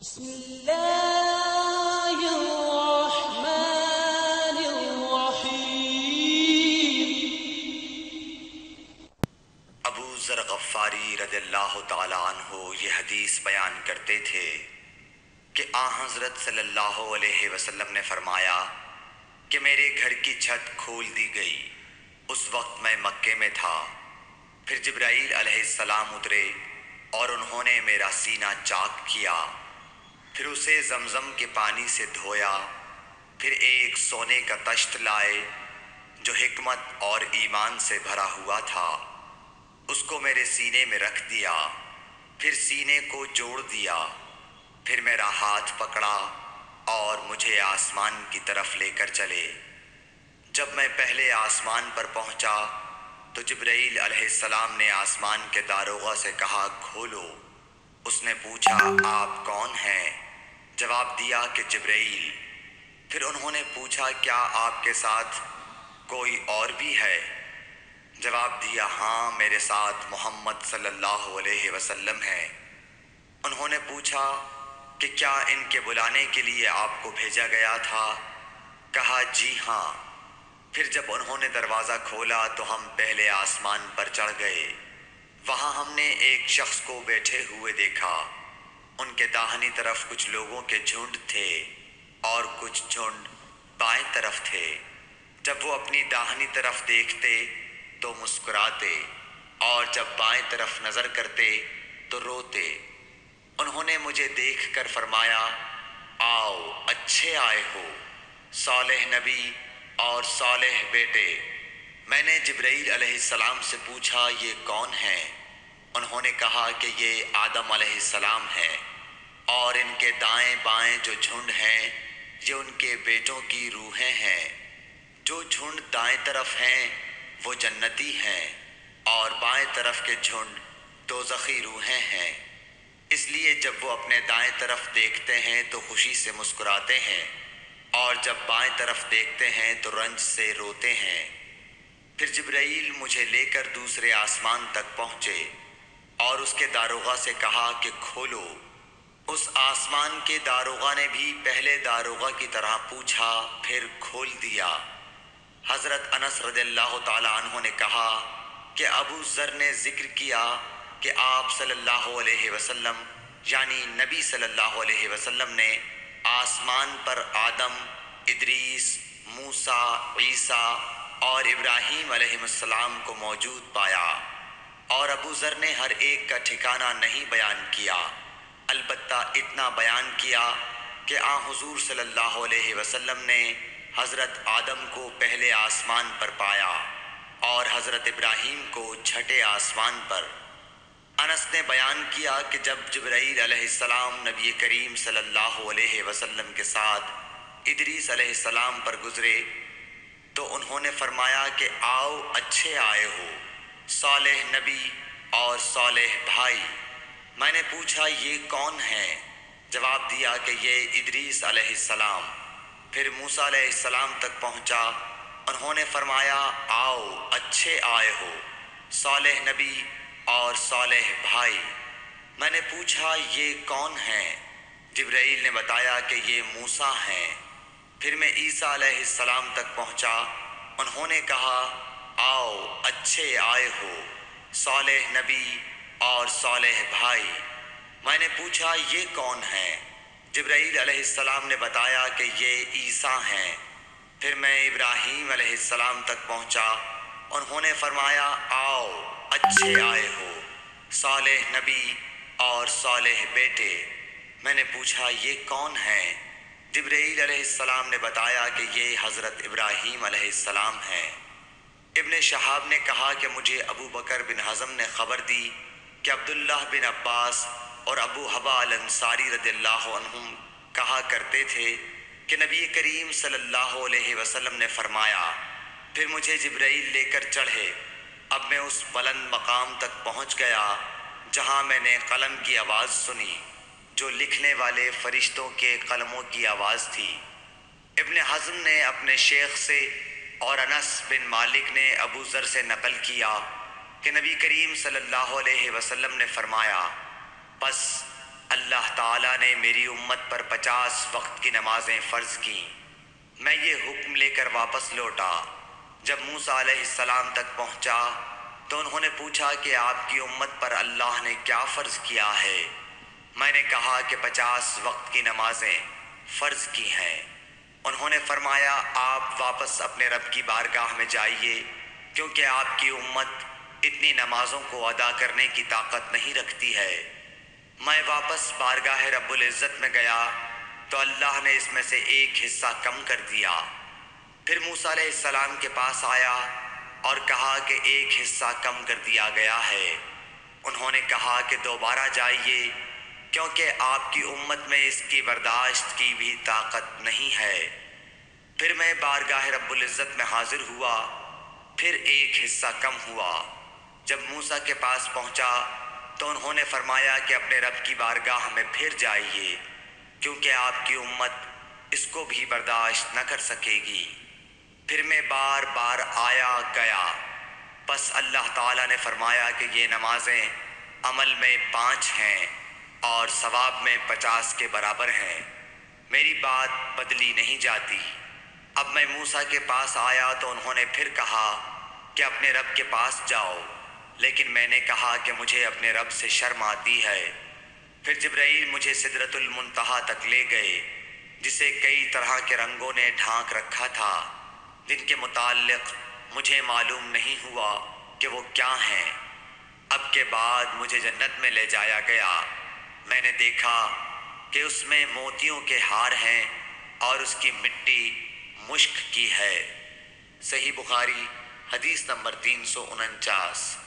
بسم اللہ الرحمن الرحیم۔ ابو ذر غفاری رضی اللہ تعالی عنہ یہ حدیث بیان کرتے تھے کہ حضرت صلی اللہ علیہ وسلم نے فرمایا کہ میرے گھر کی چھت کھول دی گئی۔ اس وقت میں مکے میں تھا۔ پھر جبرائیل علیہ السلام اترے اور انہوں نے میرا سینہ چاک کیا، پھر اسے زمزم کے پانی سے دھویا، پھر ایک سونے کا طشت لائے جو حکمت اور ایمان سے بھرا ہوا تھا، اس کو میرے سینے میں رکھ دیا، پھر سینے کو جوڑ دیا، پھر میرا ہاتھ پکڑا اور مجھے آسمان کی طرف لے کر چلے۔ جب میں پہلے آسمان پر پہنچا تو جبرائیل علیہ السلام نے آسمان کے داروغہ سے کہا کھولو۔ اس نے پوچھا آپ کون ہیں؟ جواب دیا کہ جبرائیل۔ پھر انہوں نے پوچھا کیا آپ کے ساتھ کوئی اور بھی ہے؟ جواب دیا ہاں، میرے ساتھ محمد صلی اللہ علیہ وسلم ہے۔ انہوں نے پوچھا کہ کیا ان کے بلانے کے لیے آپ کو بھیجا گیا تھا؟ کہا جی ہاں۔ پھر جب انہوں نے دروازہ کھولا تو ہم پہلے آسمان پر چڑھ گئے۔ وہاں ہم نے ایک شخص کو بیٹھے ہوئے دیکھا۔ ان کے داہنی طرف کچھ لوگوں کے جھنڈ تھے اور کچھ جھنڈ بائیں طرف تھے۔ جب وہ اپنی داہنی طرف دیکھتے تو مسکراتے اور جب بائیں طرف نظر کرتے تو روتے۔ انہوں نے مجھے دیکھ کر فرمایا آؤ اچھے آئے ہو، صالح نبی اور صالح بیٹے۔ میں نے جبرائیل علیہ السلام سے پوچھا یہ کون ہیں؟ انہوں نے کہا کہ یہ آدم علیہ السلام ہے، اور ان کے دائیں بائیں جو جھنڈ ہیں یہ ان کے بیٹوں کی روحیں ہیں۔ جو جھنڈ دائیں طرف ہیں وہ جنتی ہیں، اور بائیں طرف کے جھنڈ دوزخی روحیں ہیں۔ اس لیے جب وہ اپنے دائیں طرف دیکھتے ہیں تو خوشی سے مسکراتے ہیں، اور جب بائیں طرف دیکھتے ہیں تو رنج سے روتے ہیں۔ پھر جبرائیل مجھے لے کر دوسرے آسمان تک پہنچے اور اس کے داروغہ سے کہا کہ کھولو۔ اس آسمان کے داروغہ نے بھی پہلے داروغہ کی طرح پوچھا، پھر کھول دیا۔ حضرت انس رضی اللہ تعالی عنہ نے کہا کہ ابو ذر نے ذکر کیا کہ آپ صلی اللہ علیہ وسلم یعنی نبی صلی اللہ علیہ وسلم نے آسمان پر آدم، ادریس، موسیٰ، عیسیٰ اور ابراہیم علیہ السلام کو موجود پایا، اور ابو ذر نے ہر ایک کا ٹھکانہ نہیں بیان کیا، البتہ اتنا بیان کیا کہ حضور صلی اللہ علیہ وسلم نے حضرت آدم کو پہلے آسمان پر پایا اور حضرت ابراہیم کو چھٹے آسمان پر۔ انس نے بیان کیا کہ جب جبرائیل علیہ السلام نبی کریم صلی اللہ علیہ وسلم کے ساتھ ادریس علیہ السلام پر گزرے تو انہوں نے فرمایا کہ آؤ اچھے آئے ہو، صالح نبی اور صالح بھائی۔ میں نے پوچھا یہ کون ہیں؟ جواب دیا کہ یہ ادریس علیہ السلام۔ پھر موسیٰ علیہ السلام تک پہنچا۔ انہوں نے فرمایا آؤ اچھے آئے ہو، صالح نبی اور صالح بھائی۔ میں نے پوچھا یہ کون ہیں؟ جبرائیل نے بتایا کہ یہ موسیٰ ہیں۔ پھر میں عیسیٰ علیہ السلام تک پہنچا۔ انہوں نے کہا آؤ اچھے آئے ہو، صالح نبی اور صالح بھائی۔ میں نے پوچھا یہ کون ہیں؟ جبرائیل علیہ السلام نے بتایا کہ یہ عیسیٰ ہیں۔ پھر میں ابراہیم علیہ السلام تک پہنچا۔ انہوں نے فرمایا آؤ اچھے آئے ہو، صالح نبی اور صالح بیٹے۔ میں نے پوچھا یہ کون ہیں؟ جبرائیل علیہ السلام نے بتایا کہ یہ حضرت ابراہیم علیہ السلام ہیں۔ ابن شہاب نے کہا کہ مجھے ابو بکر بن حزم نے خبر دی کہ عبداللہ بن عباس اور ابو حبا الانصاری رضی اللہ عنہم کہا کرتے تھے کہ نبی کریم صلی اللہ علیہ وسلم نے فرمایا پھر مجھے جبرائیل لے کر چڑھے۔ اب میں اس بلند مقام تک پہنچ گیا جہاں میں نے قلم کی آواز سنی جو لکھنے والے فرشتوں کے قلموں کی آواز تھی۔ ابن حزم نے اپنے شیخ سے اور انس بن مالک نے ابو ذر سے نقل کیا کہ نبی کریم صلی اللہ علیہ وسلم نے فرمایا پس اللہ تعالیٰ نے میری امت پر 50 وقت کی نمازیں فرض کیں۔ میں یہ حکم لے کر واپس لوٹا۔ جب موسیٰ علیہ السلام تک پہنچا تو انہوں نے پوچھا کہ آپ کی امت پر اللہ نے کیا فرض کیا ہے؟ میں نے کہا کہ 50 وقت کی نمازیں فرض کی ہیں۔ انہوں نے فرمایا آپ واپس اپنے رب کی بارگاہ میں جائیے، کیونکہ آپ کی امت اتنی نمازوں کو ادا کرنے کی طاقت نہیں رکھتی ہے۔ میں واپس بارگاہ رب العزت میں گیا تو اللہ نے اس میں سے ایک حصہ کم کر دیا۔ پھر موسیٰ علیہ السلام کے پاس آیا اور کہا کہ ایک حصہ کم کر دیا گیا ہے۔ انہوں نے کہا کہ دوبارہ جائیے، کیونکہ آپ کی امت میں اس کی برداشت کی بھی طاقت نہیں ہے۔ پھر میں بارگاہ رب العزت میں حاضر ہوا، پھر ایک حصہ کم ہوا۔ جب موسیٰ کے پاس پہنچا تو انہوں نے فرمایا کہ اپنے رب کی بارگاہ میں پھر جائیے، کیونکہ آپ کی امت اس کو بھی برداشت نہ کر سکے گی۔ پھر میں بار بار آیا گیا، بس اللہ تعالیٰ نے فرمایا کہ یہ نمازیں عمل میں 5 ہیں اور ثواب میں 50 کے برابر ہیں۔ میری بات بدلی نہیں جاتی۔ اب میں موسیٰ کے پاس آیا تو انہوں نے پھر کہا کہ اپنے رب کے پاس جاؤ، لیکن میں نے کہا کہ مجھے اپنے رب سے شرم آتی ہے۔ پھر جبرائیل مجھے سدرۃ المنتہا تک لے گئے، جسے کئی طرح کے رنگوں نے ڈھانک رکھا تھا، جن کے متعلق مجھے معلوم نہیں ہوا کہ وہ کیا ہیں۔ اب کے بعد مجھے جنت میں لے جایا گیا۔ میں نے دیکھا کہ اس میں موتیوں کے ہار ہیں اور اس کی مٹی مشک کی ہے۔ صحیح بخاری حدیث نمبر 349۔